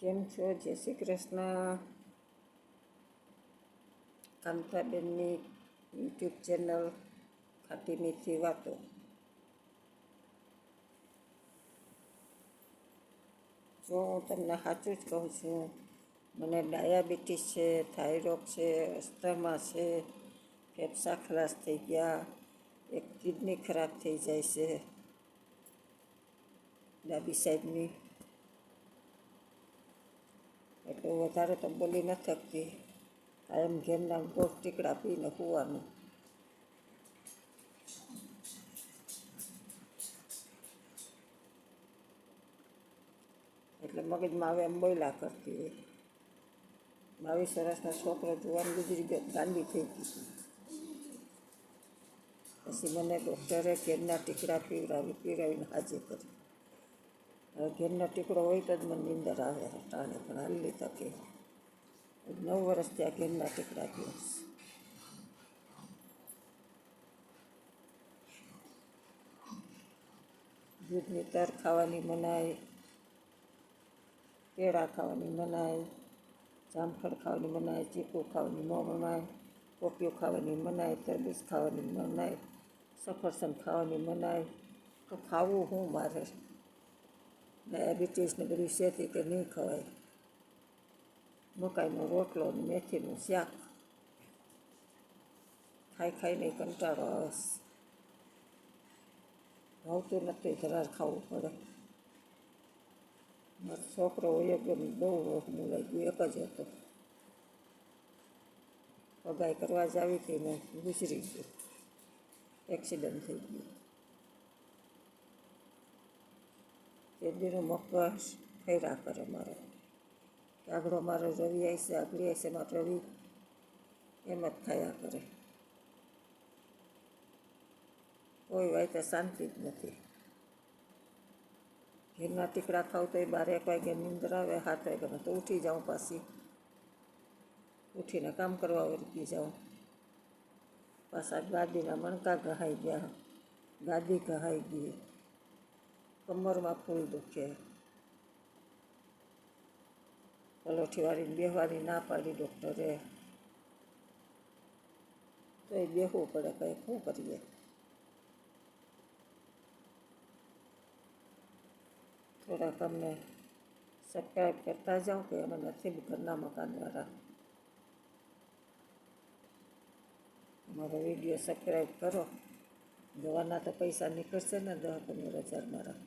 કેમ છો? જય શ્રી કૃષ્ણ. કાંતાબેનની યુટ્યુબ ચેનલ ખાટી મીઠી વાતો. જો હું તમને સાચું જ કહું છું, મને ડાયાબિટીસ છે, થાઇરોઇડ છે, અસ્થમા છે, ફેફસા ખલાસ થઈ ગયા, એક કિડની ખરાબ થઈ જાય છે ડાબી સાઈડની, એટલે વધારે તો બોલી ન શકતી. કાયમ ઘેરના ગોળ ટીકડા પીને હોવાનું. એટલે મગજમાં આવે એમ બોલ્યા કરતી હોય. 22 વર્ષનો છોકરો જુવાન ગુજરી ગયો, ગાંડી થઈ ગઈ. પછી મને ડૉક્ટરે ઘેરના ટીકડા પીવડાવીને હાજી કરી. હવે ઘેરનો ટીકડો હોય તો જ મને નીંદર આવે ટાણે, પણ હાલી તકે 9 વર્ષ ત્યાં ઘેરના ટીકડા પીવે. દૂધની તર ખાવાની મનાય, કેળા ખાવાની મનાય, જામફળ ખાવાની મનાય, ચીકુ ખાવાની ન મનાય, પોપિયો ખાવાની મનાય, તરબૂચ ખાવાની મનાય, સફરજન ખાવાની મનાય. તો ખાવું શું મારે? ડાયાબિટીસને બધું શેતી કે નહીં ખવાય. મકાઈનો રોટલો ને મેથીનું શાક ખાઈને કંટાળો આવે. ભાવતું નથી, ઘરાર ખાવું પડે. મારો છોકરો હોય બહુ મુલાઈ ગયો, એક જ હતો. પગાઈ કરવા જ આવી હતી ને ગુજરી ગયો, એક્સિડન્ટ થઈ ગયો. તે દીનો મગજ ફેરા કરે મારો. આગળો મારો રવિ આવશે, આગળી આવશે, મારો રવિ એમ જ થયા કરે. કોઈ વાતે શાંતિ જ નથી. ઘેરના ટીકડા ખાવ તો 12-1 વાગે નીંદર આવે, 7 વાગ્યામાં તો ઉઠી જાઉં પાછી. ઉઠીને કામ કરવા વળગી જાઉં. પાછા ગાદીના મણકા ઘહાઈ ગયા, ગાદી ઘહાઈ ગઈ, કમરમાં ફૂલ દુખે. પલોઠીવાળીને બેહવાની ના પાડી ડૉક્ટરે, તો એ બેહવું પડે, કંઈ શું કરીએ. થોડાક અમને સબસ્ક્રાઈબ કરતા જાઓ કે અમે નથી ઘરના મકાનવાળા. અમારો વિડીયો સબસ્ક્રાઈબ કરો. દવાના તો પૈસા નીકળશે ને 10-15 હજાર મારા.